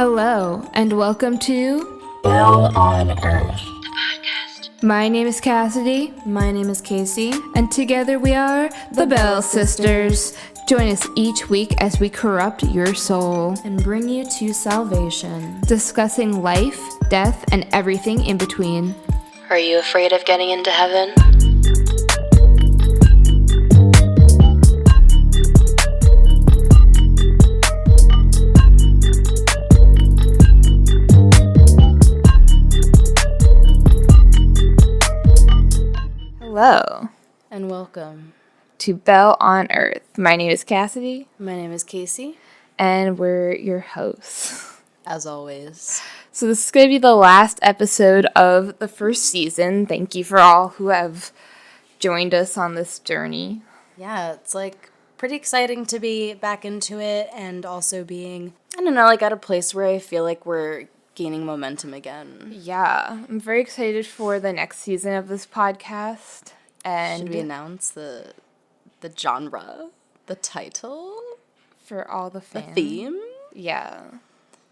Hello, and welcome to Bell on Earth. My name is Cassidy, My name is Casey. and together we are the Bell Sisters. Join us each week as we corrupt your soul, And bring you to salvation. discussing life, death, and everything in between. Are you afraid of getting into heaven? Hello And welcome. to Bell on Earth. My name is Cassidy, My name is Casey, and we're your hosts. as always. So this is going to be the last episode of the first season. Thank you for all who have joined us on this journey. Yeah, it's like pretty exciting to be back into it and also being, I don't know, like at a place where I feel like we're gaining momentum again. Yeah, I'm very excited for the next season of this podcast. And Should we announce the genre, the title, for all the the fans. theme? Yeah,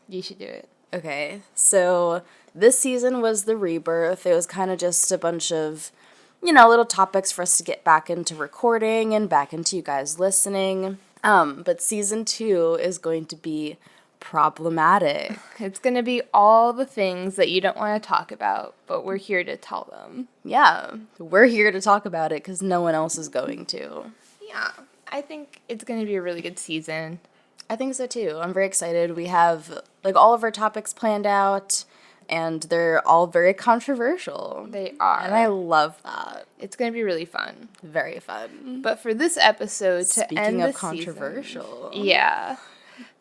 you should do it. Okay, so this season was the rebirth. It was kind of just a bunch of, little topics for us to get back into recording and back into you guys listening. But season 2 is going to be problematic. It's going to be all the things that you don't want to talk about, but we're here to tell them. Yeah, we're here to talk about it because no one else is going to. Yeah, I think it's going to be a really good season. I think so too. I'm very excited. We have all of our topics planned out, and they're all very controversial. They are. And I love that. It's going to be really fun. Very fun. But for this episode, to Speaking end of the controversial. season, yeah.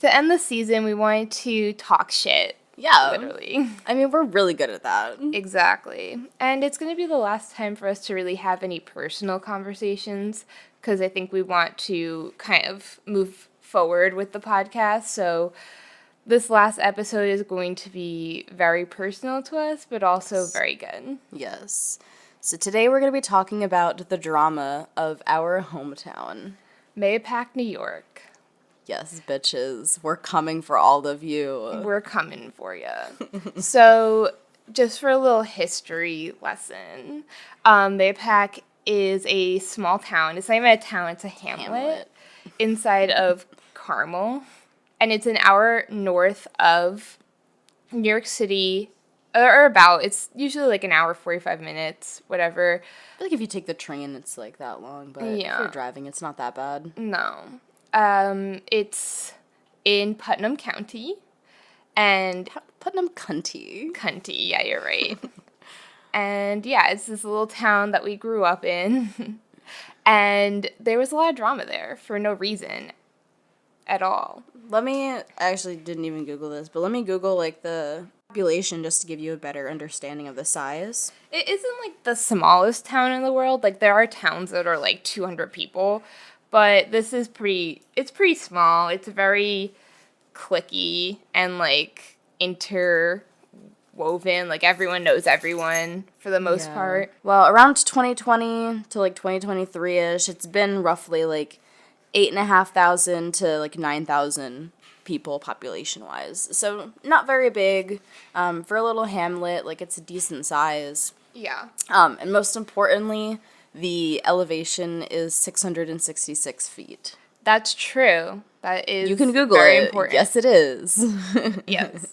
To end the season, we wanted to talk shit. Yeah. Literally. I mean, we're really good at that. Exactly. And it's going to be the last time for us to really have any personal conversations, because I think we want to kind of move forward with the podcast. So this last episode is going to be very personal to us, but also very good. Yes. So today we're going to be talking about the drama of our hometown. Ma-HOE-pac, New York. Yes, bitches. We're coming for all of you. We're coming for you. So, just for a little history lesson, Ma-HOE-pac is a small town. It's not even a town, it's a hamlet inside of Carmel. And it's an hour north of New York City, or about. It's usually like an hour, 45 minutes, whatever. I feel like if you take the train, it's like that long, but if you're driving, it's not that bad. No. It's in Putnam County, and Putnam Cunty. yeah, you're right. And yeah, it's this little town that we grew up in, and there was a lot of drama there for no reason at all. I actually didn't even Google this, but let me Google the population just to give you a better understanding of the size. It isn't like the smallest town in the world. Like, there are towns that are like 200 people, but this is it's pretty small. It's very cliquey and like interwoven. Like, everyone knows everyone for the most part. Well, around 2020 to 2023-ish, it's been roughly 8,500 to 9,000 people population-wise. So not very big. For a little hamlet, it's a decent size. Yeah. And most importantly, the elevation is 666 feet. That's true. That is You can Google very it. important. Yes, it is. Yes.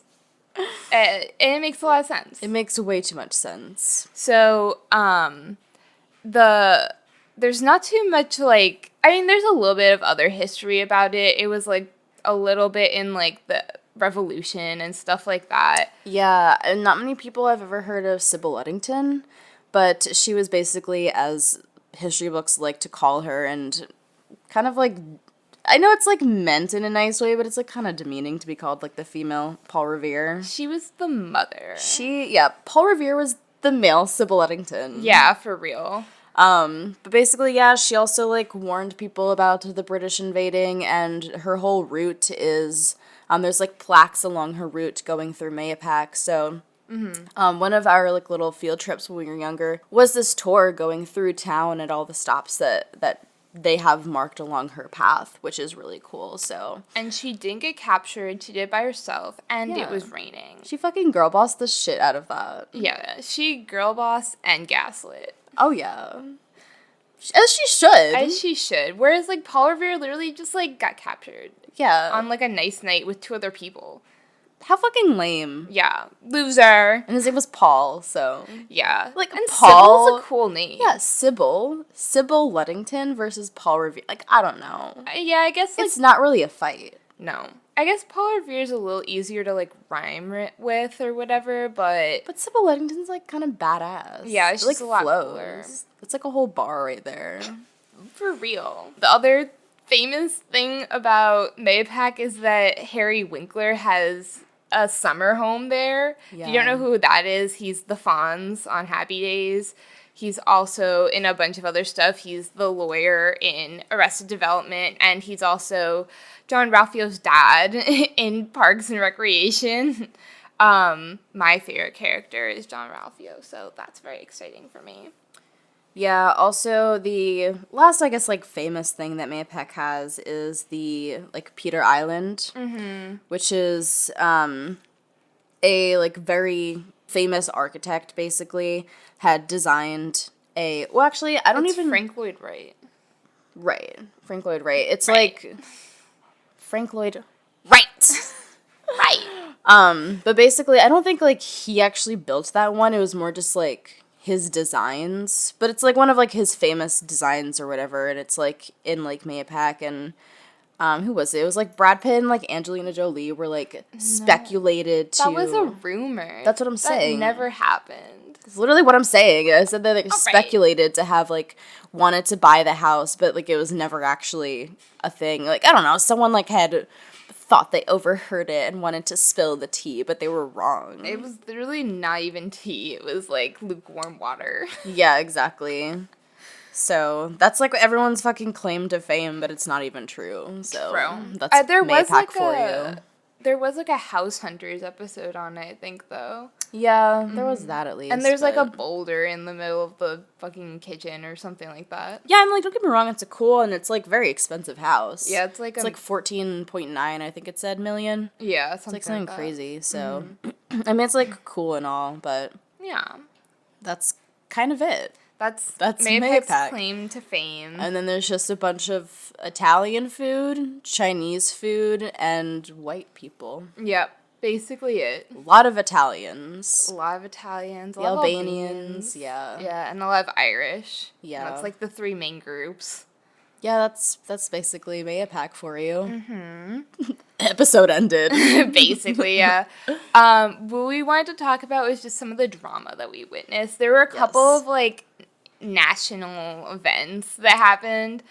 And it makes a lot of sense. It makes way too much sense. So, there's not too much, there's a little bit of other history about it. It was, a little bit in, the Revolution and stuff like that. Yeah, and not many people have ever heard of Sybil Ludington, but she was basically, as history books like to call her, and kind of I know it's meant in a nice way, but it's kind of demeaning to be called the female Paul Revere. She was the mother. Paul Revere was the male Sybil Ludington. Yeah, for real. But basically, yeah, she also warned people about the British invading, and her whole route is there's plaques along her route going through Ma-HOE-pac. So one of our little field trips when we were younger was this tour going through town at all the stops that they have marked along her path, which is really cool. So And she didn't get captured. She did it by herself, and it Yeah. was raining. she fucking girl bossed the shit out of that. Yeah, she girl boss and gaslit. Oh yeah, as she should. As she should. Whereas, like, Paul Revere literally just, like, got captured Yeah, on, like, a nice night with 2 other people. how fucking lame. Yeah. Loser. And his name was Paul, so Yeah. Like, and Paul- Sybil's a cool name. yeah, Sybil Ludington versus Paul Revere. Like, I don't know. Yeah, I guess, like, It's not really a fight. no. I guess Paul Revere's a little easier to, like, rhyme with or whatever, but But Sybil Ludington's like kind of badass. Yeah, it's It, just a lot cooler. It's like a whole bar right there. for real. The other famous thing about Ma-HOE-pac is that Harry Winkler has a summer home there. If you Yeah. don't know who that is, he's the Fonz on Happy Days. He's also in a bunch of other stuff. He's the lawyer in Arrested Development, and he's also John Ralphio's dad in Parks and Recreation. My favorite character is John Ralphio, so that's very exciting for me. Yeah, also the last, I guess, like, famous thing that Ma-HOE-pac has is the, like, Peter Island, which is, a, like, very famous architect, basically, had designed well, actually, I don't It's even... Frank Lloyd Wright. Right. Frank Lloyd Wright. It's Right. like... Frank Lloyd... Right. Right. But basically, I don't think, like, he actually built that one. It was more just, like, his designs. But it's, like, one of, like, his famous designs or whatever. And it's, like, in, like, Ma-HOE-pac. And, who was it? It was, like, Brad Pitt and, like, Angelina Jolie were, like, speculated to... That was a rumor. That's what I'm saying. That never happened. It's literally what I'm saying. I said that they Alright. speculated to have, like, wanted to buy the house. But, like, it was never actually a thing. Like, I don't know. Someone, like, had... thought they overheard it and wanted to spill the tea, but they were wrong. It was literally not even tea. It was like lukewarm water. Yeah, exactly. So that's like everyone's fucking claim to fame, but it's not even true. So that's There was Ma-HOE-pac like there was like a House Hunters episode on it, I think, though. Yeah, there was that at least. And there's like a but- boulder in the middle of the fucking kitchen or something like that. Yeah, and like don't get me wrong, it's a cool and it's like very expensive house. Yeah, it's like it's like 14.9, I think it said million. yeah, It's like something that. crazy. So I mean, it's like cool and all, but Yeah. that's kind of it. That's Ma-HOE-pac's Ma-HOE-pac's claim to fame. And then there's just a bunch of Italian food, Chinese food, and white people. Yep, basically it. A lot of Italians. A lot of Italians, a The lot of Albanians, yeah. Yeah, and a lot of Irish. Yeah. That's like the 3 main groups. Yeah, that's basically Ma-HOE-pac for you. Mm-hmm. Episode ended. Basically, yeah. What we wanted to talk about was just some of the drama that we witnessed. There were a couple Yes. of like national events that happened,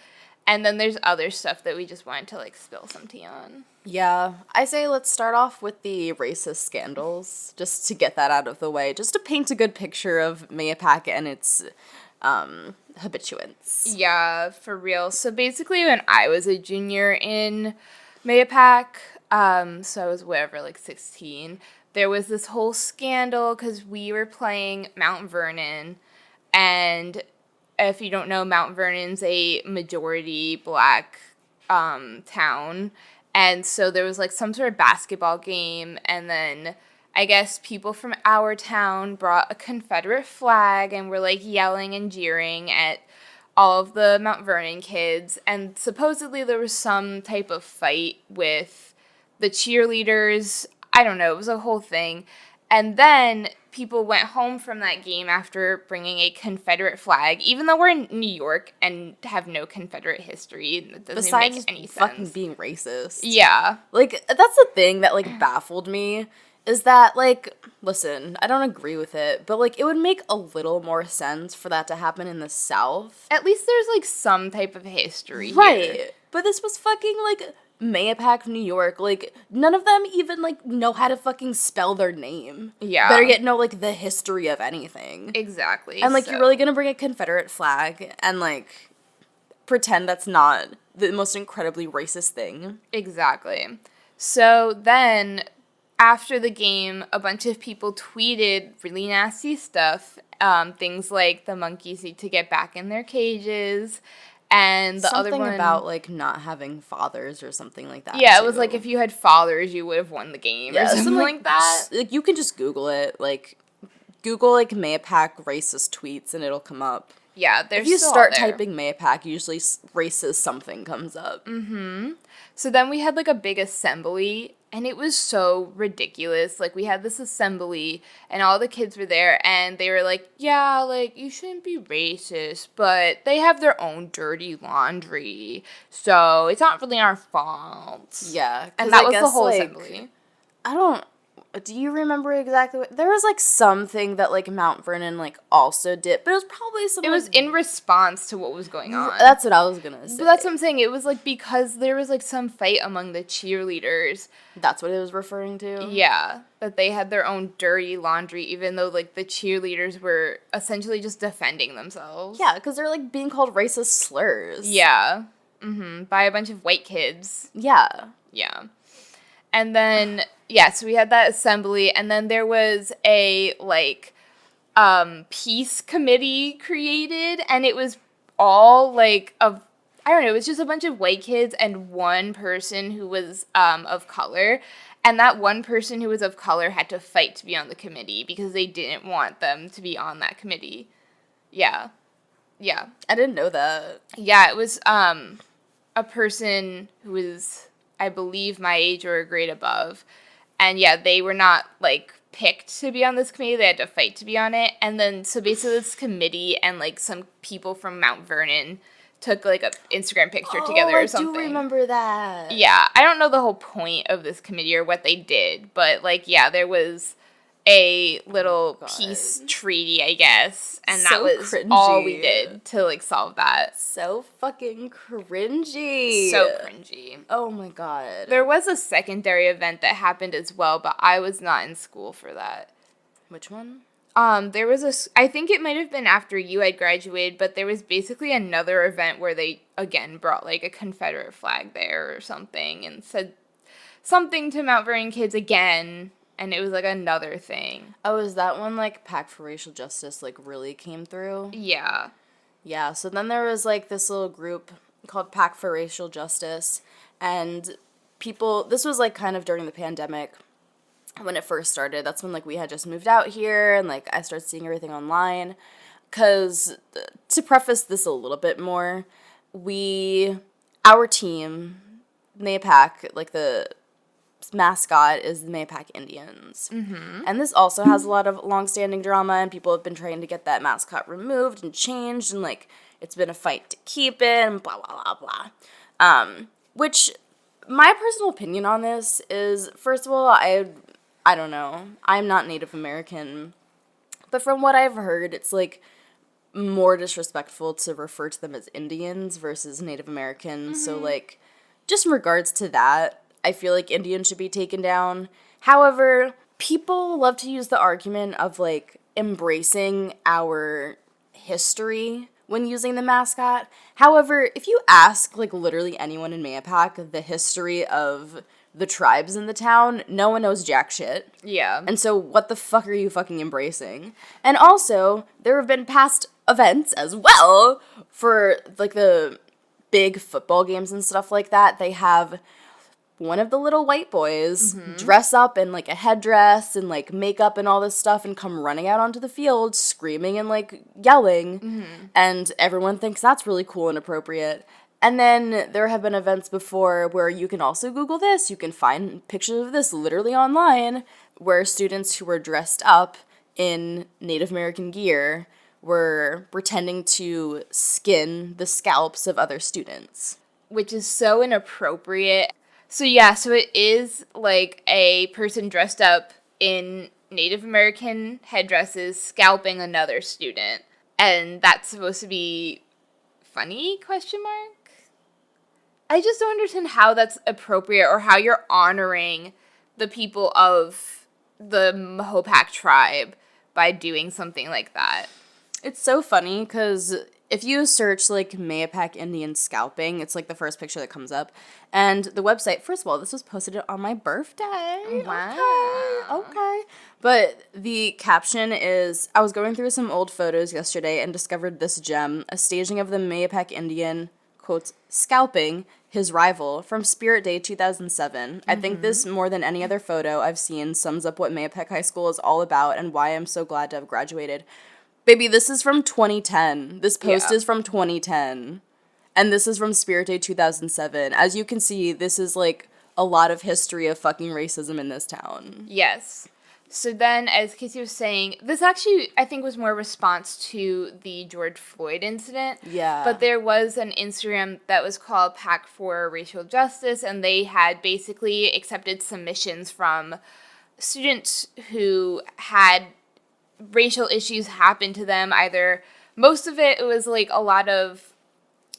and then there's other stuff that we just wanted to like spill some tea on. Yeah, I say let's start off with the racist scandals, just to get that out of the way, just to paint a good picture of Ma-HOE-pac and its habituants. Yeah, for real. So basically, when I was a junior in Ma-HOE-pac, so I was whatever, like 16, there was this whole scandal because we were playing Mount Vernon, and if you don't know, Mount Vernon's a majority black town, and so there was like some sort of basketball game, and then I guess people from our town brought a Confederate flag and were like yelling and jeering at all of the Mount Vernon kids, and supposedly there was some type of fight with the cheerleaders. I don't know, it was a whole thing. And then people went home from that game after bringing a Confederate flag, even though we're in New York and have no Confederate history. It doesn't Besides even make any fucking sense. being racist. Yeah. Like, that's the thing that, like, baffled me, is that, like, listen, I don't agree with it, but, like, it would make a little more sense for that to happen in the South. At least there's, like, some type of history Right. here. But this was fucking, like, Ma-HOE-pac, New York. Like, none of them even, like, know how to fucking spell their name. Yeah. Better yet know, like, the history of anything. Exactly. And, like, so- you're really gonna bring a Confederate flag and, like, pretend that's not the most incredibly racist thing. Exactly. So then, after the game, a bunch of people tweeted really nasty stuff. Things like the monkeys need to get back in their cages. And the other something one about, like, not having fathers or something like that, yeah, too. it was like if you had fathers, you would have won the game or something like that. Like, you can just Google it. Like, Google, like, Ma-HOE-pac racist tweets, and it'll come up. Yeah, there's If you still start out there. typing Ma-HOE-pac, usually racist something comes up. So then we had like a big assembly, and it was so ridiculous. Like, we had this assembly, and all the kids were there, and they were like, yeah, like, you shouldn't be racist, but they have their own dirty laundry, so it's not really our fault. Yeah. 'Cause And that I was the guess, whole like, assembly. I don't... Do you remember exactly what... There was, like, something that, like, Mount Vernon, like, also did, but it was probably something... It was in response to what was going on. That's what I was gonna say. But that's what I'm saying. It was, like, because there was, like, some fight among the cheerleaders. That's what it was referring to? Yeah, that they had their own dirty laundry, even though, like, the cheerleaders were essentially just defending themselves. Yeah, because they're, like, being called racist slurs. Yeah. By a bunch of white kids. Yeah. Yeah. And then, yeah, so we had that assembly, and then there was a, like, peace committee created, and it was all, like, I don't know, it was just a bunch of white kids and one person who was of color, and that one person who was of color had to fight to be on the committee because they didn't want them to be on that committee. Yeah. Yeah. I didn't know that. Yeah, it was a person who was, I believe, my age or a grade above. And yeah, they were not, like, picked to be on this committee. They had to fight to be on it. And then, so basically this committee and, like, some people from Mount Vernon took, like, a Instagram picture together or something. I do remember that. Yeah, I don't know the whole point of this committee or what they did. But, like, yeah, there was a little peace treaty, I guess. And that So was cringy. all we did to, like, solve that. So fucking cringy. So cringy. Oh my god. There was a secondary event that happened as well, but I was not in school for that. Which one? There was I think it might have been after you had graduated, but there was basically another event where they, again, brought, like, a Confederate flag there or something and said something to Mount Vernon kids again, and it was, like, another thing. Oh, is that when, like, PAC for Racial Justice, like, really came through? Yeah. Yeah, so then there was, like, this little group called PAC for Racial Justice, and people, this was, like, kind of during the pandemic when it first started. That's when, like, we had just moved out here, and, like, I started seeing everything online, because, to preface this a little bit more, our team, Ma-HOE-pac, like, the mascot is the Ma-HOE-pac Indians. And this also has a lot of long-standing drama, and people have been trying to get that mascot removed and changed, and, like, it's been a fight to keep it, and blah, blah, blah, blah. Which, my personal opinion on this is, first of all, I don't know. I'm not Native American, but from what I've heard, it's, like, more disrespectful to refer to them as Indians versus Native Americans, so, like, just in regards to that, I feel like Indians should be taken down. However, people love to use the argument of, like, embracing our history when using the mascot. However, if you ask, like, literally anyone in Ma-HOE-pac the history of the tribes in the town, no one knows jack shit. Yeah. And so what the fuck are you fucking embracing? And also, there have been past events as well for, like, the big football games and stuff like that. They have one of the little white boys dress up in, like, a headdress and, like, makeup and all this stuff and come running out onto the field screaming and, like, yelling. And everyone thinks that's really cool and appropriate. And then there have been events before where you can also Google this. You can find pictures of this literally online where students who were dressed up in Native American gear were pretending to skin the scalps of other students. Which is so inappropriate. So yeah, so it is, like, a person dressed up in Native American headdresses scalping another student. And that's supposed to be funny, question mark? I just don't understand how that's appropriate or how you're honoring the people of the Ma-HOE-pac tribe by doing something like that. It's so funny because if you search, like, Ma-HOE-pac Indian scalping, it's, like, the first picture that comes up. And the website, first of all, this was posted on my birthday. Wow. Okay. But the caption is, I was going through some old photos yesterday and discovered this gem, a staging of the Ma-HOE-pac Indian quotes, scalping his rival from Spirit Day 2007. I think this, more than any other photo I've seen, sums up what Ma-HOE-pac High School is all about and why I'm so glad to have graduated. Baby, this is from 2010. This post is from 2010. And this is from Spirit Day 2007. As you can see, this is, like, a lot of history of fucking racism in this town. Yes. So then, as Casey was saying, this actually, I think, was more a response to the George Floyd incident. Yeah. But there was an Instagram that was called PAC for Racial Justice, and they had basically accepted submissions from students who had racial issues happen to them. Either, most of it was, like, a lot of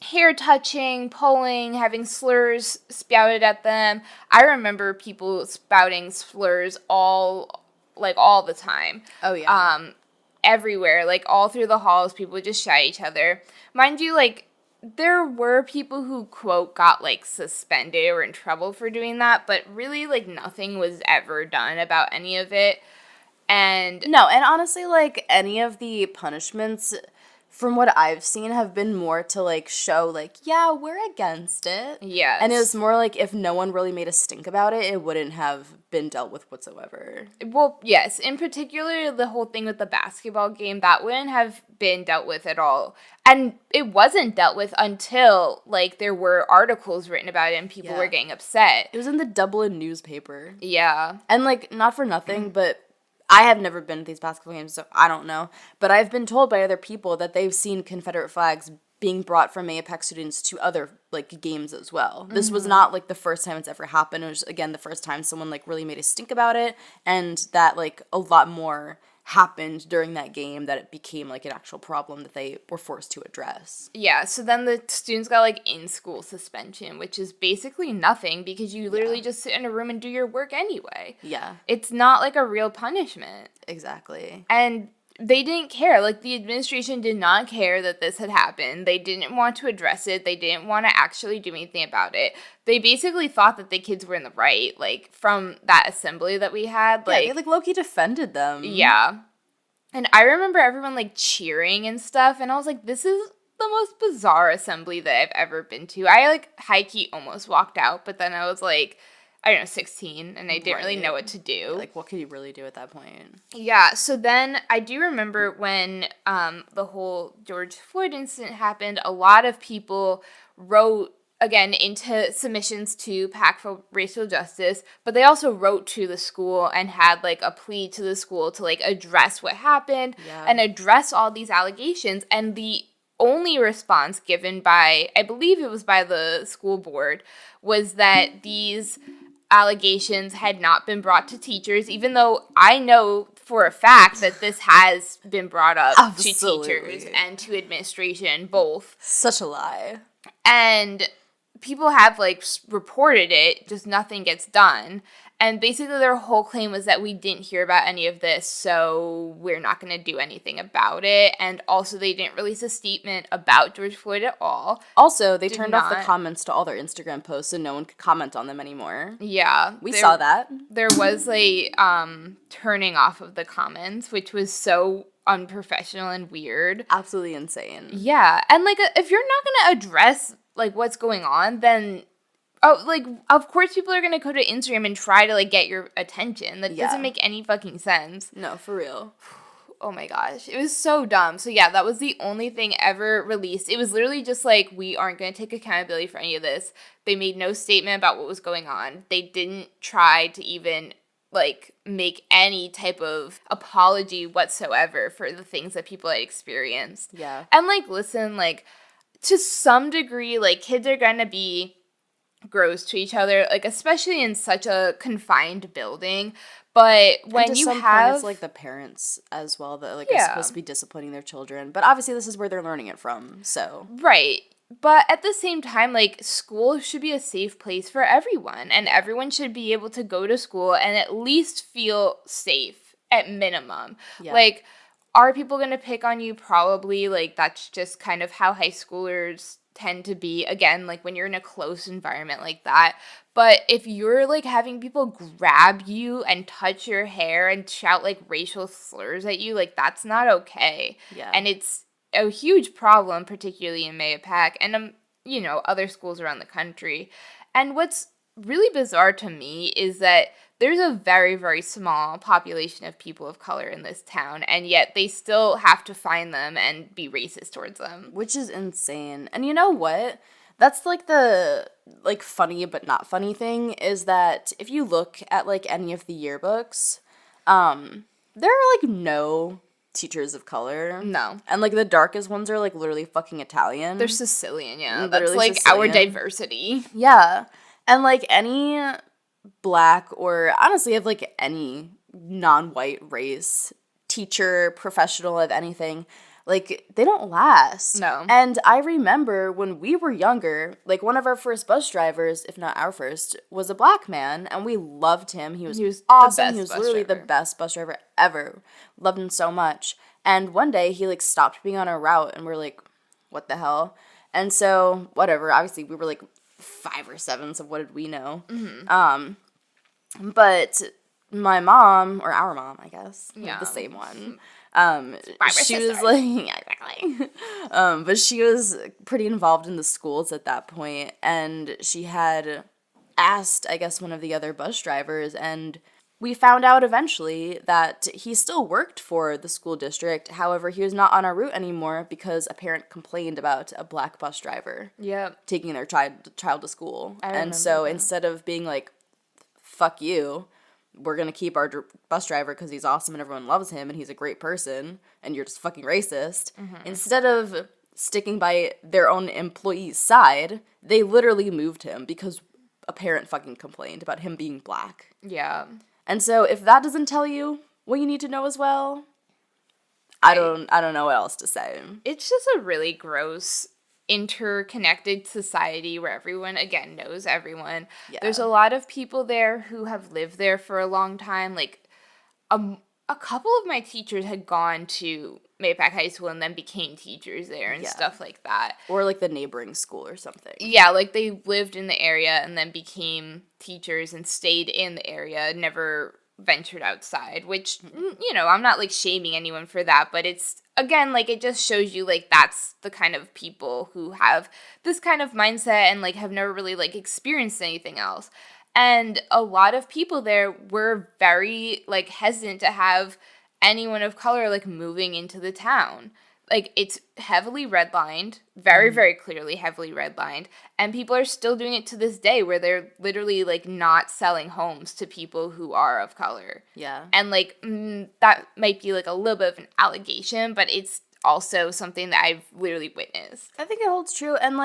hair touching, pulling, having slurs spouted at them. I remember people spouting slurs all the time. Oh, yeah. Everywhere, like, all through the halls, people would just shout at each other. Mind you, like, there were people who, quote, got, like, suspended or in trouble for doing that, but really, like, nothing was ever done about any of it. And no, and honestly, like, any of the punishments, from what I've seen, have been more to, like, show, like, yeah, we're against it. yes. And it was more like, if no one really made a stink about it, it wouldn't have been dealt with whatsoever. Well, yes. In particular, the whole thing with the basketball game, that wouldn't have been dealt with at all. And it wasn't dealt with until, like, there were articles written about it and people were getting upset. It was in the Dublin newspaper. Yeah. And, like, not for nothing, but I have never been to these basketball games, so I don't know. But I've been told by other people that they've seen Confederate flags being brought from Ma-HOE-pac students to other, like, games as well. This was not, like, the first time it's ever happened. It was, again, the first time someone, like, really made a stink about it, and that, like, a lot more happened during that game that it became, like, an actual problem that they were forced to address. Yeah, so then the students got, like, in-school suspension, which is basically nothing because you literally just sit in a room and do your work anyway. Yeah. It's not, like, a real punishment. Exactly. And they didn't care. Like, the administration did not care that this had happened. They didn't want to address it. They didn't want to actually do anything about it. They basically thought that the kids were in the right, like, from that assembly that we had. Like, yeah, they, like, low-key defended them. Yeah. And I remember everyone, like, cheering and stuff, and I was like, this is the most bizarre assembly that I've ever been to. I, like, high-key almost walked out, but then I was, like, I don't know, 16, and I didn't really know what to do. Like, what could you really do at that point? Yeah, so then I do remember when the whole George Floyd incident happened, a lot of people wrote, again, into submissions to PAC for Racial Justice, but they also wrote to the school and had, like, a plea to the school to, like, address what happened and address all these allegations, and the only response given by, I believe it was by the school board, was that these allegations had not been brought to teachers, even though I know for a fact that this has been brought up to teachers and to administration, both. Such a lie. And people have, like, reported it, just nothing gets done. And basically their whole claim was that we didn't hear about any of this, so we're not going to do anything about it. And also they didn't release a statement about George Floyd at all. Also, they turned off the comments to all their Instagram posts so no one could comment on them anymore. Yeah. We saw that. There was a turning off of the comments, which was so unprofessional and weird. Absolutely insane. Yeah. And, like, if you're not going to address, like, what's going on, then like, of course people are going to go to Instagram and try to, like, get your attention. That doesn't make any fucking sense. No, for real. Oh my gosh. It was so dumb. So yeah, that was the only thing ever released. It was literally just like, we aren't going to take accountability for any of this. They made no statement about what was going on. They didn't try to even, like, make any type of apology whatsoever for the things that people had experienced. Yeah. And, like, listen, like, to some degree, like, kids are going to be gross to each other, like, especially in such a confined building. But when you have, it's like the parents as well that, like, are supposed to be disciplining their children, but obviously this is where they're learning it from. So right, but at the same time, like, school should be a safe place for everyone, and everyone should be able to go to school and at least feel safe at minimum. Like, are people gonna pick on you? Probably. Like, that's just kind of how high schoolers tend to be, again, like, when you're in a close environment like that. But if you're, like, having people grab you and touch your hair and shout, like, racial slurs at you, like, that's not okay. Yeah. And it's a huge problem, particularly in Ma-HOE-pac. And other schools around the country. And what's really bizarre to me is that there's a very, very small population of people of color in this town, and yet they still have to find them and be racist towards them. Which is insane. And you know what? That's the funny but not funny thing is that if you look at any of the yearbooks, there are no teachers of color. No. And the darkest ones are literally fucking Italian. They're Sicilian, yeah. Literally That's Sicilian. our diversity. Yeah. And any Black or honestly of any non-white race teacher, professional of anything, they don't last. No. And I remember when we were younger, one of our first bus drivers, if not our first, was a Black man, and we loved him. He was awesome. He was literally the best bus driver ever. Loved him so much. And one day he stopped being on our route, and we're like, what the hell? And so whatever. Obviously we were 5 or 7, so what did we know? Mm-hmm. But my mom, or our mom, I guess, the same one. She was yeah, exactly. But she was pretty involved in the schools at that point, and she had asked, I guess, one of the other bus drivers, and we found out eventually that he still worked for the school district. However, he was not on our route anymore because a parent complained about a Black bus driver taking their child to school. And so instead of being fuck you, we're going to keep our bus driver because he's awesome and everyone loves him and he's a great person and you're just fucking racist. Mm-hmm. Instead of sticking by their own employee's side, they literally moved him because a parent fucking complained about him being Black. Yeah. And so if that doesn't tell you what you need to know as well, I don't know what else to say. It's just a really gross interconnected society where everyone, again, knows everyone. Yeah. There's a lot of people there who have lived there for a long time. A couple of my teachers had gone to Ma-HOE-pac High School and then became teachers there and stuff like that. Or the neighboring school or something. Yeah, they lived in the area and then became teachers and stayed in the area, never ventured outside, which, I'm not shaming anyone for that, but it's, again, it just shows you that's the kind of people who have this kind of mindset and have never really experienced anything else. And a lot of people there were very hesitant to have anyone of color moving into the town. It's heavily redlined, very, very clearly heavily redlined, and people are still doing it to this day where they're literally, not selling homes to people who are of color. Yeah. And, that might be, a little bit of an allegation, but it's also something that I've literally witnessed. I think it holds true, and,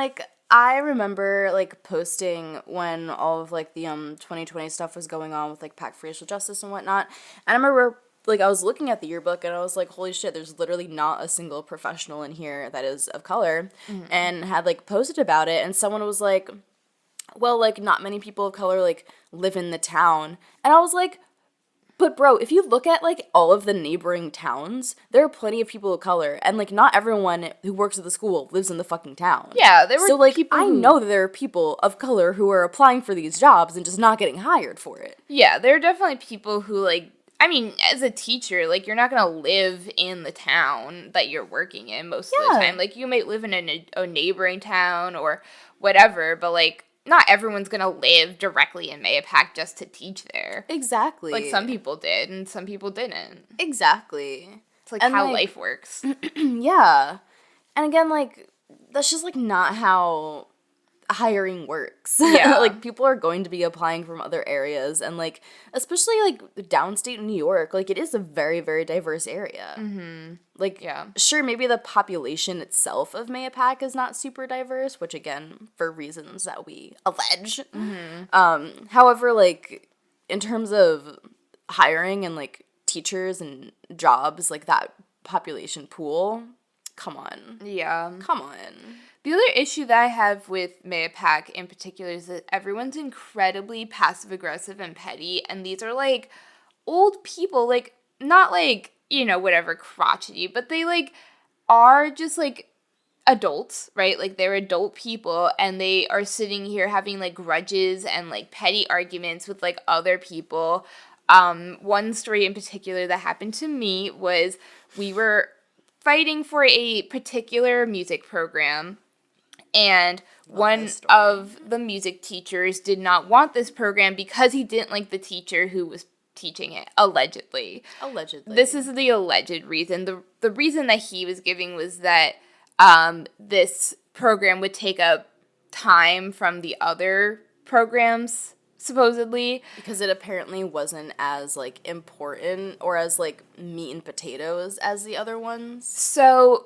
I remember, posting when all of, the 2020 stuff was going on with, PAC for Racial Justice and whatnot, and I remember I was looking at the yearbook and I was like, holy shit, there's literally not a single professional in here that is of color, and had, posted about it, and someone was like, well, not many people of color, live in the town, and I was like, but bro, if you look at, all of the neighboring towns, there are plenty of people of color, and, not everyone who works at the school lives in the fucking town. Yeah, there were people I know that there are people of color who are applying for these jobs and just not getting hired for it. Yeah, there are definitely people who, I mean, as a teacher, you're not going to live in the town that you're working in most of the time. You might live in a neighboring town or whatever, but, not everyone's going to live directly in Ma-HOE-pac just to teach there. Exactly. Some people did, and some people didn't. Exactly. It's, how life works. Yeah. And again, that's just, not how hiring works. Yeah. People are going to be applying from other areas, and especially downstate New York, it is a very, very diverse area. Mm-hmm. Sure, maybe the population itself of Ma-HOE-pac is not super diverse, which again, for reasons that we allege. Mm-hmm. However, in terms of hiring and teachers and jobs, that population pool, come on. Yeah. Come on. The other issue that I have with Ma-HOE-pac in particular is that everyone's incredibly passive-aggressive and petty, and these are, old people, not, whatever, crotchety, but they, are just, adults, right? They're adult people, and they are sitting here having, grudges and, petty arguments with, other people. One story in particular that happened to me was we were fighting for a particular music program, And one this story. of the music teachers did not want this program because he didn't like the teacher who was teaching it, allegedly. Allegedly. This is the alleged reason. The reason that he was giving was that this program would take up time from the other programs, supposedly. Because it apparently wasn't as, like, important or as, like, meat and potatoes as the other ones. So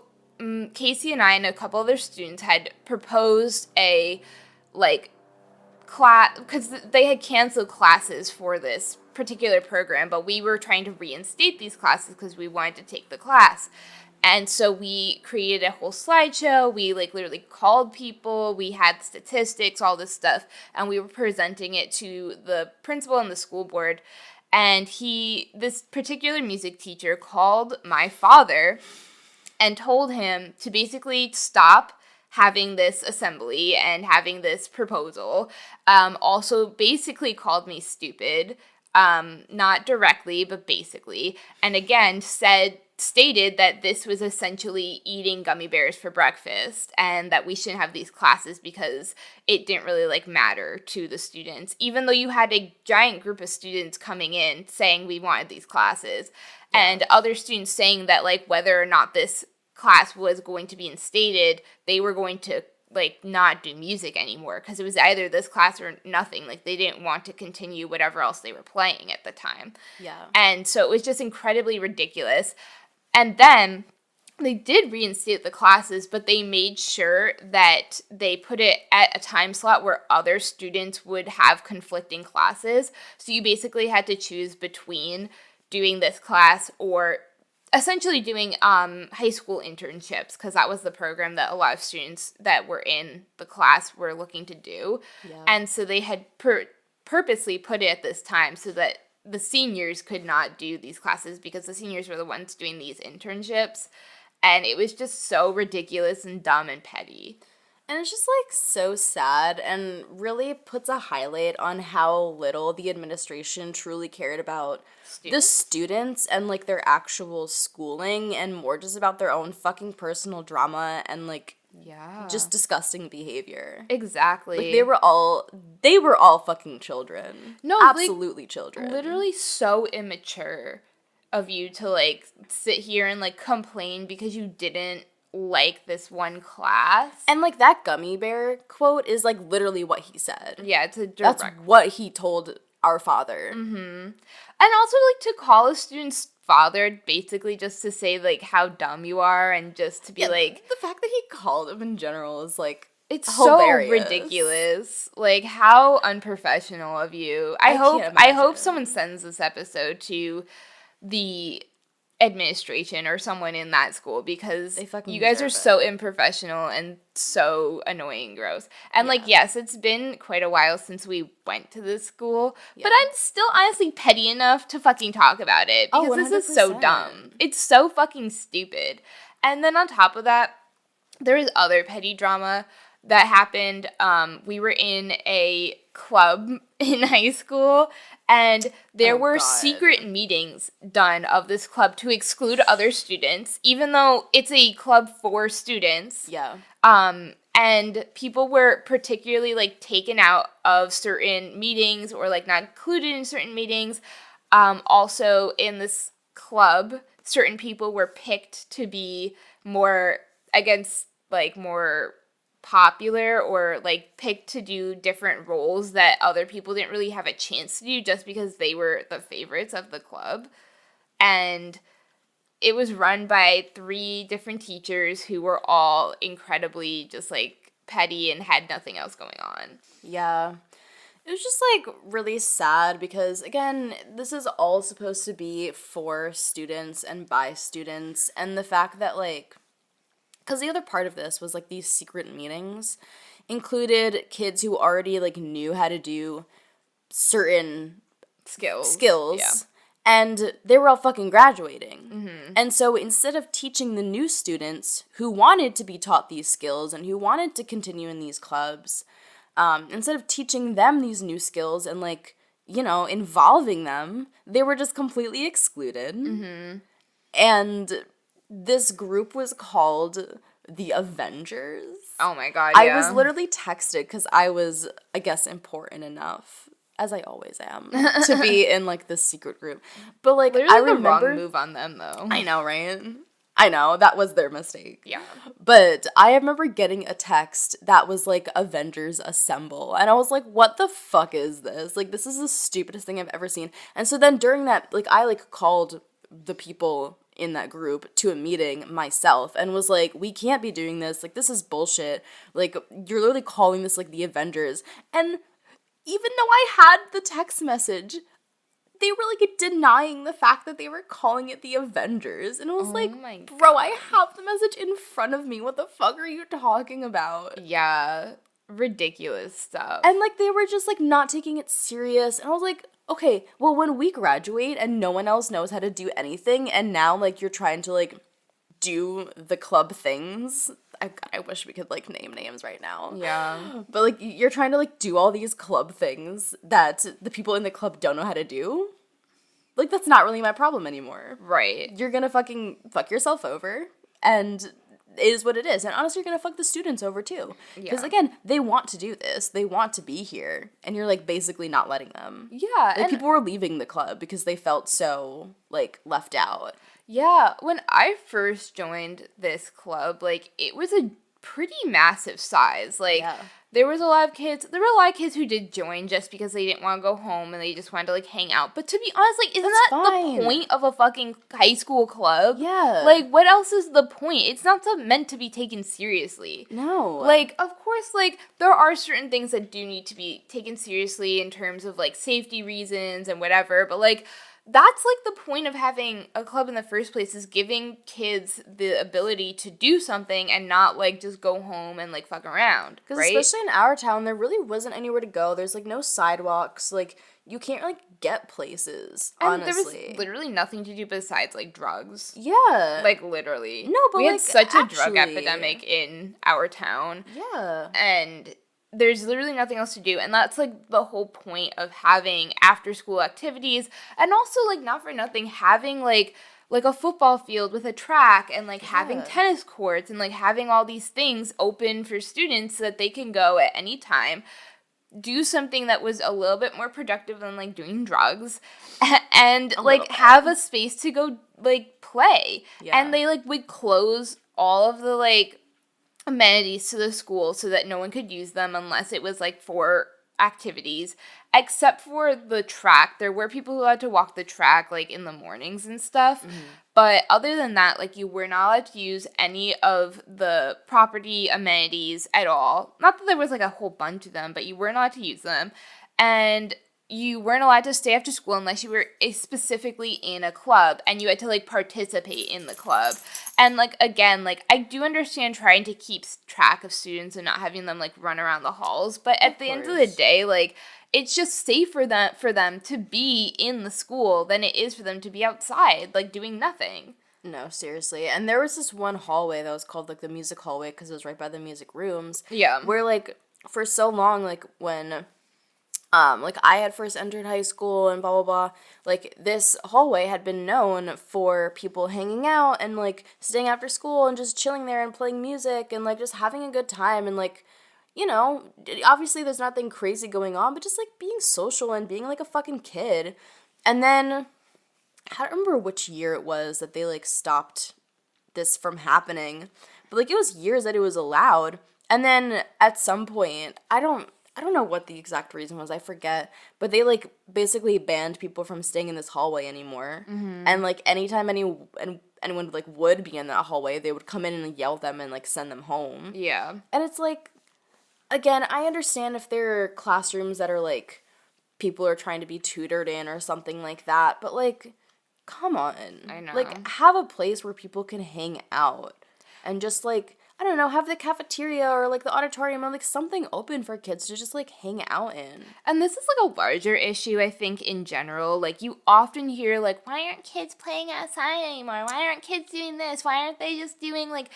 Casey and I and a couple other students had proposed a, like, class, because they had canceled classes for this particular program, but we were trying to reinstate these classes because we wanted to take the class. And so we created a whole slideshow. We, like, literally called people. We had statistics, all this stuff, and we were presenting it to the principal and the school board. And this particular music teacher called my father and told him to basically stop having this assembly and having this proposal. Also basically called me stupid, not directly, but basically. And again, stated that this was essentially eating gummy bears for breakfast and that we shouldn't have these classes because it didn't really, like, matter to the students, even though you had a giant group of students coming in saying we wanted these classes, and other students saying that, like, whether or not this class was going to be instated, they were going to, like, not do music anymore because it was either this class or nothing. Like, they didn't want to continue whatever else they were playing at the time. Yeah. And so it was just incredibly ridiculous. And then they did reinstate the classes, but they made sure that they put it at a time slot where other students would have conflicting classes. So you basically had to choose between doing this class or essentially doing high school internships, because that was the program that a lot of students that were in the class were looking to do. Yeah. And so they had purposely put it at this time so that the seniors could not do these classes because the seniors were the ones doing these internships. And it was just so ridiculous and dumb and petty. And it's just, like, so sad and really puts a highlight on how little the administration truly cared about the students and, like, their actual schooling and more just about their own fucking personal drama and, like, just disgusting behavior. Exactly. Like, they were all fucking children. No, absolutely, like, children. Literally so immature of you to, like, sit here and, like, complain because you didn't like this one class. And, like, that gummy bear quote is, like, literally what he said. Yeah, it's a direct. That's what he told our father. Mm-hmm. And also, like, to call a student's father basically just to say, like, how dumb you are and just to be, like... The fact that he called him in general is, like, it's hilarious. So ridiculous. Like, how unprofessional of you. I hope someone sends this episode to the administration or someone in that school because you guys are so unprofessional and so annoying and gross. And like, yes, it's been quite a while since we went to this school, but I'm still honestly petty enough to fucking talk about it because this is so dumb. It's so fucking stupid. And then on top of that, there is other petty drama that happened. We were in a club in high school, and there were secret meetings done of this club to exclude other students, even though it's a club for students. Yeah. And people were particularly, like, taken out of certain meetings or, like, not included in certain meetings. Also, in this club, certain people were picked to be more against, like, more popular or, like, picked to do different roles that other people didn't really have a chance to do just because they were the favorites of the club. And it was run by 3 different teachers who were all incredibly just, like, petty and had nothing else going on. Yeah. It was just, like, really sad because, again, this is all supposed to be for students and by students, and the fact that, like, because the other part of this was, like, these secret meetings included kids who already, like, knew how to do certain skills. Yeah. And they were all fucking graduating. Mm-hmm. And so instead of teaching the new students who wanted to be taught these skills and who wanted to continue in these clubs, instead of teaching them these new skills and, like, you know, involving them, they were just completely excluded. Mm-hmm. And this group was called the Avengers. Oh my god, yeah. I was literally texted because I was, I guess, important enough, as I always am, to be in, like, this secret group. But, like, literally I remember... the wrong move on them, though. I know, right? I know, that was their mistake. Yeah. But I remember getting a text that was like, Avengers Assemble. And I was like, what the fuck is this? Like, this is the stupidest thing I've ever seen. And so then during that, like, I, like, called the people in that group to a meeting myself and was like, we can't be doing this. Like, this is bullshit. Like, you're literally calling this, like, the Avengers. And even though I had the text message, they were, like, denying the fact that they were calling it the Avengers. And I was like, bro, I have the message in front of me. What the fuck are you talking about? Yeah. Ridiculous stuff. And, like, they were just, like, not taking it serious. And I was like, okay, well, when we graduate and no one else knows how to do anything, and now, like, you're trying to, like, do the club things... I wish we could, like, name names right now. Yeah. But, like, you're trying to, like, do all these club things that the people in the club don't know how to do. Like, that's not really my problem anymore. Right. You're gonna fucking fuck yourself over, and it is what it is. And honestly, you're gonna fuck the students over, too. Because, again, they want to do this. They want to be here. And you're, like, basically not letting them. Yeah. Like, people were leaving the club because they felt so, like, left out. Yeah, when I first joined this club, like, it was a pretty massive size. Like, there was a lot of kids, there were a lot of kids who did join just because they didn't want to go home and they just wanted to, like, hang out. But to be honest, like, isn't that the point of a fucking high school club? Yeah. Like, what else is the point? It's not meant to be taken seriously. No. Like, of course, like, there are certain things that do need to be taken seriously in terms of, like, safety reasons and whatever, but, like, that's, like, the point of having a club in the first place, is giving kids the ability to do something and not, like, just go home and, like, fuck around, Because right? especially in our town, there really wasn't anywhere to go. There's, like, no sidewalks. Like, you can't, like, get places, and honestly. there was literally nothing to do besides, like, drugs. Yeah. Like, literally. No, but, we like, had such a drug actually... epidemic in our town. Yeah. And... there's literally nothing else to do, and that's, like, the whole point of having after-school activities, and also, like, not for nothing, having, like a football field with a track, and, like, having tennis courts, and, like, having all these things open for students so that they can go at any time, do something that was a little bit more productive than, like, doing drugs, and, like, have a space to go, like, play. Yeah. And they, like, would close all of the, like, amenities to the school so that no one could use them unless it was, like, for activities, except for the track. There were people who had to walk the track, like, in the mornings and stuff, but other than that, like, you were not allowed to use any of the property amenities at all. Not that there was, like, a whole bunch of them, but you were not allowed to use them, and you weren't allowed to stay after school unless you were specifically in a club, and you had to, like, participate in the club. And, like, again, like, I do understand trying to keep track of students and not having them, like, run around the halls, but at the end of the day, like, it's just safer for them to be in the school than it is for them to be outside, like, doing nothing. No, seriously. And there was this one hallway that was called, like, the music hallway, because it was right by the music rooms. Yeah. Where, like, for so long, like, when... like, I had first entered high school and blah, blah, blah, like, this hallway had been known for people hanging out and, like, staying after school and just chilling there and playing music and, like, just having a good time and, like, you know, obviously there's nothing crazy going on, but just, like, being social and being, like, a fucking kid. And then, I don't remember which year it was that they, like, stopped this from happening, but, like, it was years that it was allowed, and then at some point, I don't know what the exact reason was, I forget, but they, like, basically banned people from staying in this hallway anymore, and, like, anytime anyone, like, would be in that hallway, they would come in and yell at them and, like, send them home. Yeah. And it's, like, again, I understand if there are classrooms that are, like, people are trying to be tutored in or something like that, but, like, come on. I know. Like, have a place where people can hang out and just, like, I don't know, have the cafeteria or, like, the auditorium or, like, something open for kids to just, like, hang out in. And this is, like, a larger issue, I think, in general. Like, you often hear, like, why aren't kids playing outside anymore? Why aren't kids doing this? Why aren't they just doing, like,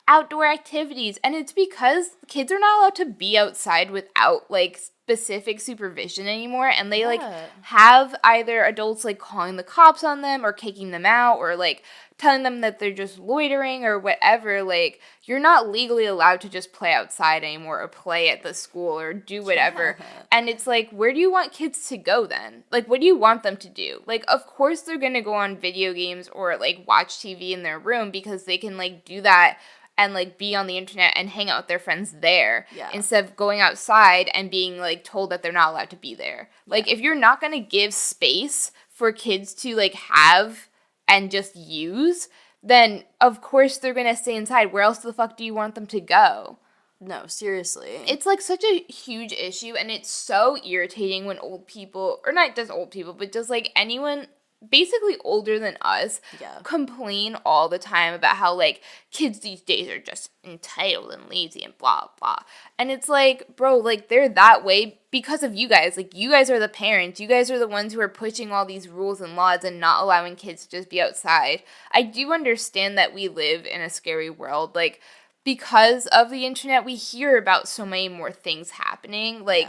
outdoor activities. And it's because kids are not allowed to be outside without, like, specific supervision anymore. And they, like, have either adults, like, calling the cops on them or kicking them out or, like, telling them that they're just loitering or whatever. Like, you're not legally allowed to just play outside anymore or play at the school or do whatever. And it's like, where do you want kids to go then? Like, what do you want them to do? Like, of course they're going to go on video games or, like, watch TV in their room because they can, like, do that and, like, be on the internet and hang out with their friends there instead of going outside and being, like, told that they're not allowed to be there. Like, if you're not going to give space for kids to, like, have and just use, then of course they're going to stay inside. Where else the fuck do you want them to go? No, seriously. It's, like, such a huge issue, and it's so irritating when old people, or not just old people, but just, like, anyone basically older than us complain all the time about how, like, kids these days are just entitled and lazy and blah, blah. And it's like, bro, like, they're that way because of you guys. Like, you guys are the parents. You guys are the ones who are pushing all these rules and laws and not allowing kids to just be outside. I do understand that we live in a scary world. Like, because of the internet, we hear about so many more things happening. Like,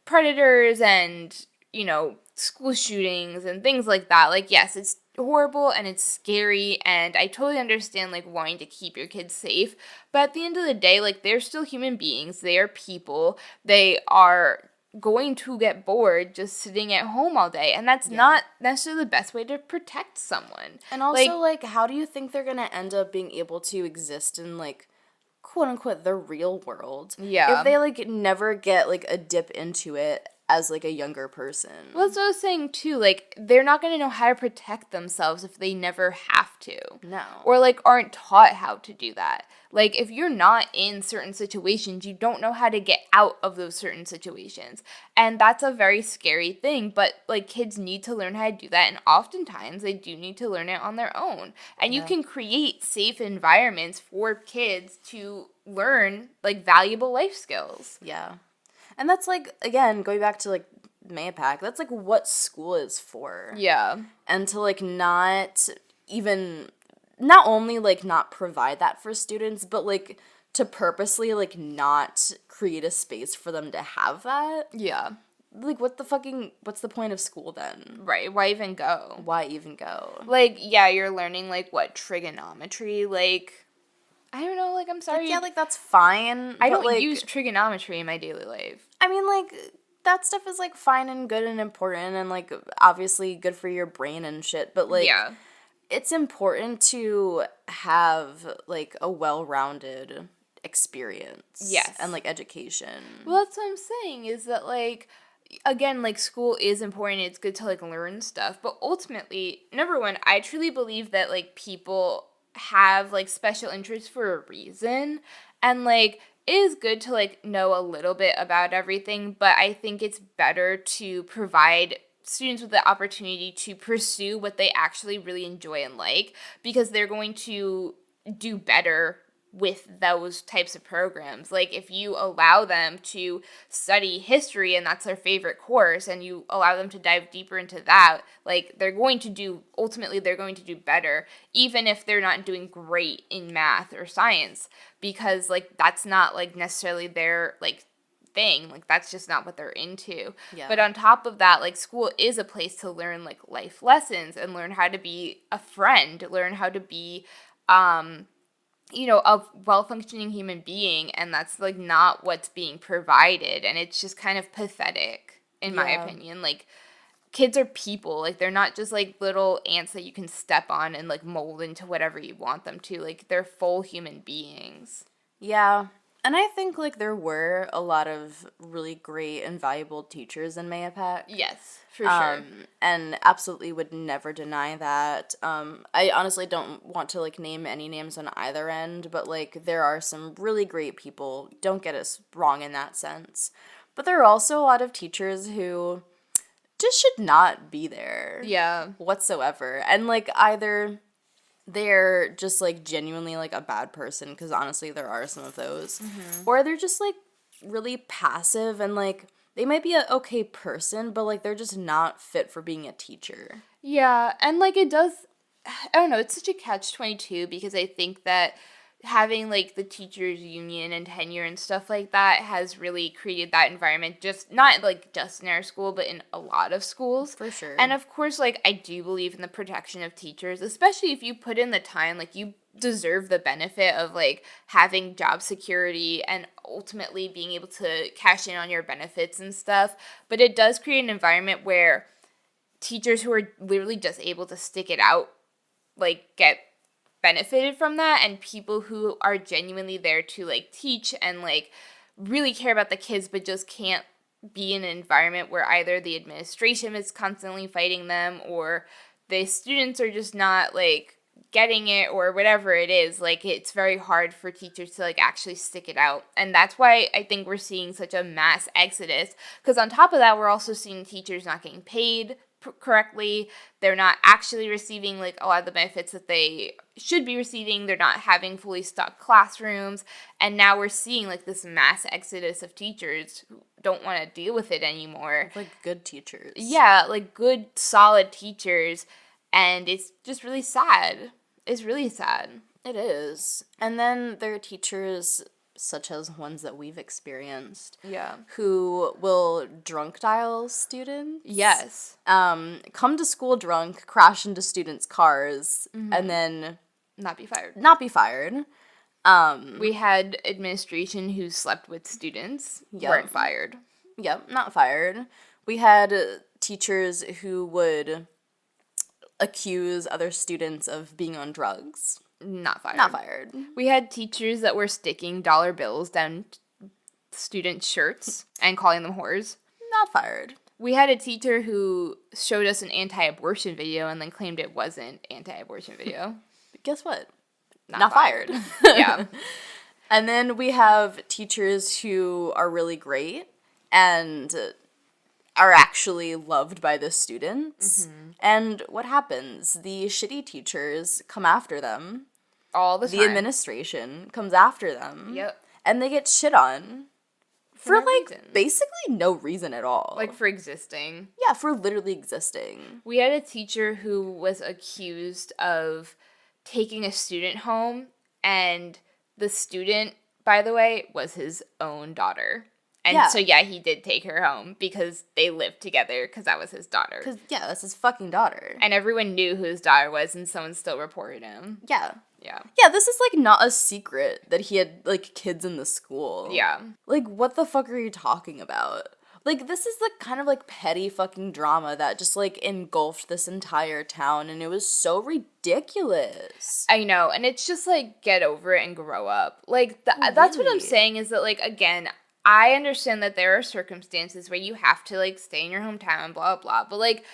predators and, you know, school shootings and things like that. Like, yes, it's horrible and it's scary, and I totally understand, like, wanting to keep your kids safe, but at the end of the day, like, they're still human beings. They are people. They are going to get bored just sitting at home all day, and that's not necessarily the best way to protect someone. And also, like, how do you think they're gonna end up being able to exist in, like, quote-unquote, the real world? Yeah. If they, like, never get, like, a dip into it as, like, a younger person. Well, that's what I was saying, too. Like, they're not going to know how to protect themselves if they never have to. No. Or, like, aren't taught how to do that. Like, if you're not in certain situations, you don't know how to get out of those certain situations. And that's a very scary thing. But, like, kids need to learn how to do that. And oftentimes, they do need to learn it on their own. And you can create safe environments for kids to learn, like, valuable life skills. Yeah. And that's, like, again, going back to, like, Ma-HOE-pac, that's, like, what school is for. Yeah. And to, like, not only, like, not provide that for students, but, like, to purposely, like, not create a space for them to have that. Yeah. Like, what's the point of school then? Right. Why even go? Why even go? Like, yeah, you're learning, like, what, trigonometry? Like, I don't know, like, I'm sorry. Like, yeah, like, that's fine. I don't like, use trigonometry in my daily life. I mean, like, that stuff is, like, fine and good and important and, like, obviously good for your brain and shit, but, like, it's important to have, like, a well-rounded experience. Yes. And, like, education. Well, that's what I'm saying, is that, like, again, like, school is important, it's good to, like, learn stuff, but ultimately, number one, I truly believe that, like, people have, like, special interests for a reason, and, like, it is good to, like, know a little bit about everything, but I think it's better to provide students with the opportunity to pursue what they actually really enjoy and like, because they're going to do better with those types of programs. Like, if you allow them to study history and that's their favorite course, and you allow them to dive deeper into that, like, they're going to do better, even if they're not doing great in math or science, because, like, that's not, like, necessarily their, like, thing. Like, that's just not what they're into. Yeah. But on top of that, like, school is a place to learn, like, life lessons and learn how to be a friend, learn how to be, you know, a well-functioning human being, and that's, like, not what's being provided, and it's just kind of pathetic, in my opinion. Like, kids are people. Like, they're not just, like, little ants that you can step on and, like, mold into whatever you want them to. Like, they're full human beings. Yeah. And I think, like, there were a lot of really great and valuable teachers in Ma-HOE-pac. Yes, for sure. And absolutely would never deny that. I honestly don't want to, like, name any names on either end, but, like, there are some really great people. Don't get us wrong in that sense. But there are also a lot of teachers who just should not be there. Yeah. Whatsoever. And, like, either they're just, like, genuinely, like, a bad person, because honestly there are some of those, or they're just, like, really passive, and, like, they might be an okay person, but, like, they're just not fit for being a teacher. Yeah, and, like, it does, I don't know, it's such a catch-22, because I think that having, like, the teachers union and tenure and stuff like that has really created that environment, just not, like, just in our school, but in a lot of schools. For sure. And, of course, like, I do believe in the protection of teachers, especially if you put in the time, like, you deserve the benefit of, like, having job security and ultimately being able to cash in on your benefits and stuff. But it does create an environment where teachers who are literally just able to stick it out, like, get benefited from that, and people who are genuinely there to, like, teach and, like, really care about the kids but just can't be in an environment where either the administration is constantly fighting them or the students are just not, like, getting it or whatever it is. Like, it's very hard for teachers to, like, actually stick it out. And that's why I think we're seeing such a mass exodus, because on top of that, we're also seeing teachers not getting paid correctly. They're not actually receiving, like, a lot of the benefits that they should be receiving. They're not having fully stocked classrooms, and now we're seeing, like, this mass exodus of teachers who don't want to deal with it anymore. Like, good teachers. Yeah, like, good, solid teachers, and it's just really sad. It's really sad. It is. And then there are teachers, such as ones that we've experienced, Yeah. who will drunk dial students. Yes. Come to school drunk, crash into students' cars, and then Not be fired. not be fired. We had administration who slept with students, Yep. weren't fired. Yep, not fired. We had teachers who would accuse other students of being on drugs. Not fired. Not fired. We had teachers that were sticking dollar bills down students' shirts and calling them whores. Not fired. We had a teacher who showed us an anti-abortion video and then claimed it wasn't anti-abortion video. But guess what? Not fired. Yeah. And then we have teachers who are really great and are actually loved by the students. And what happens? The shitty teachers come after them. All the time. The administration comes after them. Yep. And they get shit on. For, no like, reason. basically no reason at all. Like, for existing. yeah, for literally existing. We had a teacher who was accused of taking a student home, and the student, by the way, was his own daughter. And Yeah. so, yeah, he did take her home because they lived together because that was his daughter. Because, yeah, that's his fucking daughter. And everyone knew who his daughter was, and someone still reported him. Yeah. Yeah. Yeah, this is, like, not a secret that he had, like, kids in the school. Yeah. Like, what the fuck are you talking about? Like, this is the kind of, like, petty fucking drama that just, like, engulfed this entire town, and it was so ridiculous. I know. And it's just, like, get over it and grow up. Like, that's what I'm really? saying is that, like, again, I understand that there are circumstances where you have to, like, stay in your hometown, blah, blah, but, like,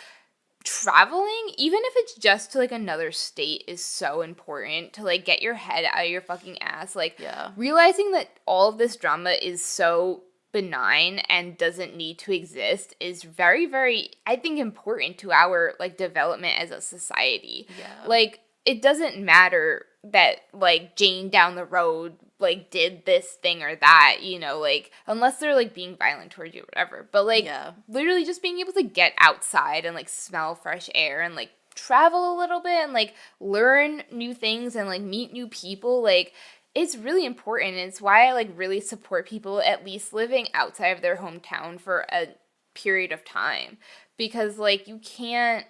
traveling, even if it's just to, like, another state, is so important to, like, get your head out of your fucking ass. Like, Yeah. realizing that all of this drama is so benign and doesn't need to exist is very, very, I think, important to our, like, development as a society. Yeah. Like, it doesn't matter that, like, Jane down the road, like, did this thing or that, you know, like, unless they're, like, being violent towards you or whatever. But, like, Yeah. literally just being able to get outside and, like, smell fresh air and, like, travel a little bit and, like, learn new things and, like, meet new people, like, it's really important. And it's why I, like, really support people at least living outside of their hometown for a period of time. Because, like, you can't,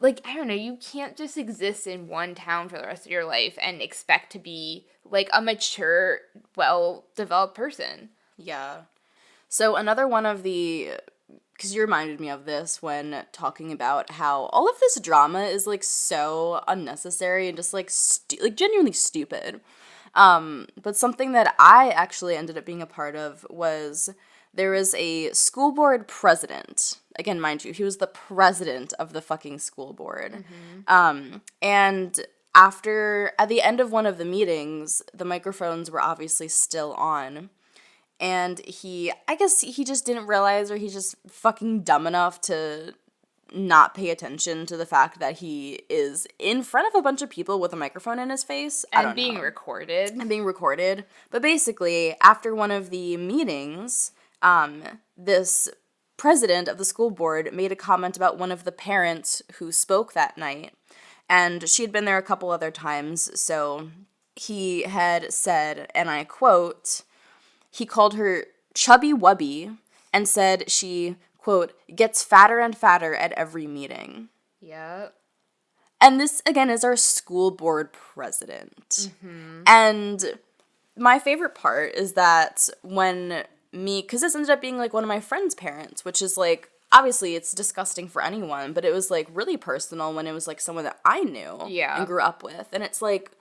like, I don't know, you can't just exist in one town for the rest of your life and expect to be, like, a mature, well-developed person. Yeah. So another one of the, because you reminded me of this when talking about how all of this drama is, like, so unnecessary and just, like, like, genuinely stupid. But something that I actually ended up being a part of was there was a school board president. Again, mind you, he was the president of the fucking school board. And at the end of one of the meetings, the microphones were obviously still on. And I guess he just didn't realize, or he's just fucking dumb enough to not pay attention to the fact that he is in front of a bunch of people with a microphone in his face. And being recorded. And being recorded. But basically, after one of the meetings, this president of the school board made a comment about one of the parents who spoke that night. And she had been there a couple other times, so he had said, and I quote, he called her chubby wubby and said she, quote, gets fatter and fatter at every meeting. Yep. And this, again, is our school board president. And my favorite part is that when because this ended up being, like, one of my friend's parents, which is, like, obviously it's disgusting for anyone, but it was, like, really personal when it was, like, someone that I knew and grew up with. And it's, like,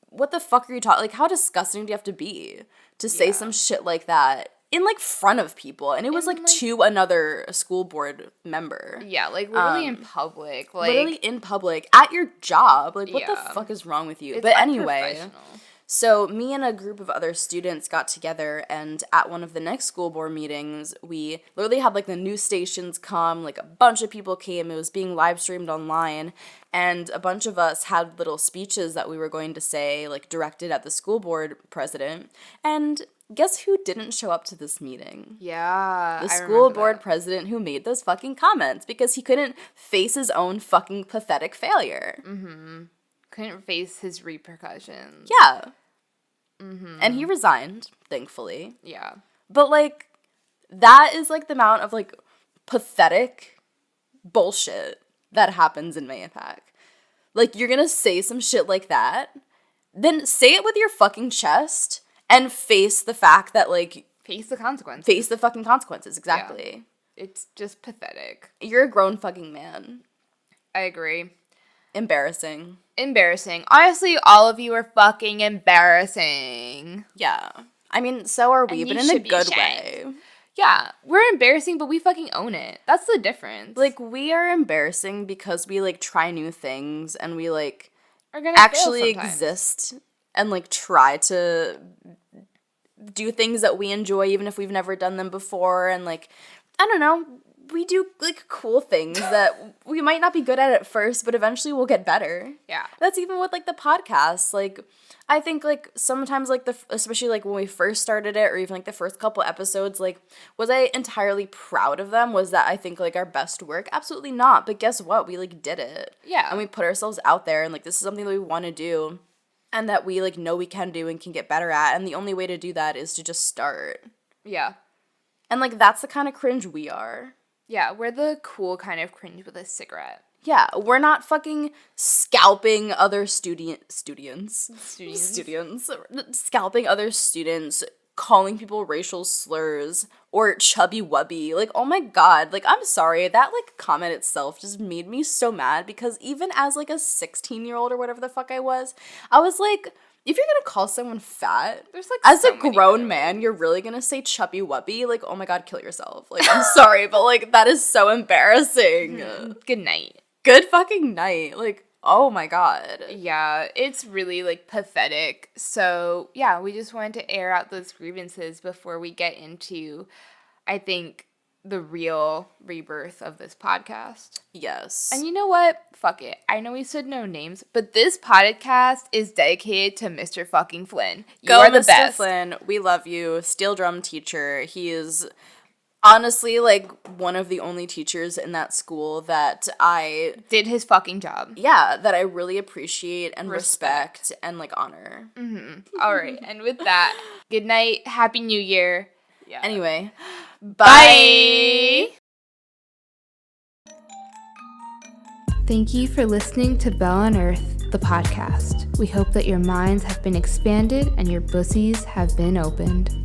what the fuck are you talking? Like, how disgusting do you have to be to say some shit like that in, like, front of people? And it was, like, to another school board member. Yeah, like, literally in public. Like, literally in public, at your job. Like, what the fuck is wrong with you? It's but anyway, unprofessional. so me and a group of other students got together, and at one of the next school board meetings, we literally had, like, the news stations come, like, a bunch of people came, it was being live streamed online, and a bunch of us had little speeches that we were going to say, like, directed at the school board president, and guess who didn't show up to this meeting? Yeah, The school board president who made those fucking comments, because he couldn't face his own fucking pathetic failure. Couldn't face his repercussions. Yeah. And he resigned, thankfully. Yeah. But, like, that is, like, the amount of, like, pathetic bullshit that happens in Ma-HOE-pac. Like, you're gonna say some shit like that, then say it with your fucking chest and face the fact that, like... Face the consequences. Face the fucking consequences, exactly. Yeah. It's just pathetic. You're a grown fucking man. I agree. Embarrassing. Honestly, all of you are fucking embarrassing. Yeah. I mean, so are we, but in a good way. Yeah, we're embarrassing, but we fucking own it. That's the difference. Like, we are embarrassing because we, like, try new things and we, like, are gonna actually fail sometimes. exist and, like, try to do things that we enjoy even if we've never done them before. And, like, I don't know, we do, like, cool things that we might not be good at first, but eventually we'll get better. Yeah. That's even with, like, the podcast. Like, I think, like, sometimes, like, especially, like, when we first started it, or even, like, the first couple episodes, like, was I entirely proud of them? Was that, I think, like, our best work? Absolutely not. But guess what? We, like, did it. Yeah. And we put ourselves out there, and, like, this is something that we want to do, and that we, like, know we can do and can get better at, and the only way to do that is to just start. Yeah. And, like, that's the kind of cringe we are. Yeah, we're the cool kind of cringe with a cigarette. Yeah, we're not fucking scalping other students, scalping other students, calling people racial slurs, or chubby wubby. Like, oh my god, like, I'm sorry, that, like, comment itself just made me so mad, because even as, like, a 16-year-old or whatever the fuck I was like, if you're gonna call someone fat, there's, like, as so a grown man, you're really gonna say chubby wubby? Like, oh my god, kill yourself. Like, I'm sorry, but, like, that is so embarrassing. Good night. Good fucking night. Like, oh my god. Yeah, it's really, like, pathetic. So, yeah, we just wanted to air out those grievances before we get into, I think, the real rebirth of this podcast. Yes. And you know what? Fuck it. I know we said no names, but this podcast is dedicated to Mr. fucking Flynn. You are the Mr. best. Flynn. We love you. Steel drum teacher. He is honestly, like, one of the only teachers in that school that I... Did his fucking job. Yeah, that I really appreciate and respect and, like, honor. All right. And with that, good night. Happy New Year. Yeah. Anyway, bye. Thank you for listening to Bell on Earth, the podcast. We hope that your minds have been expanded and your pussies have been opened.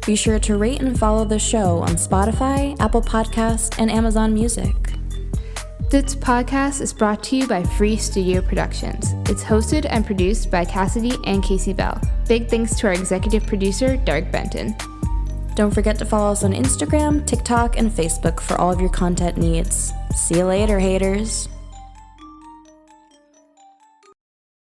be sure to rate and follow the show on Spotify, Apple Podcasts, and Amazon Music. This podcast is brought to you by Free Studio Productions. It's hosted and produced by Cassidy and Casey Bell. Big thanks to our executive producer, Derek Benton. Don't forget to follow us on Instagram, TikTok, and Facebook for all of your content needs. See you later, haters.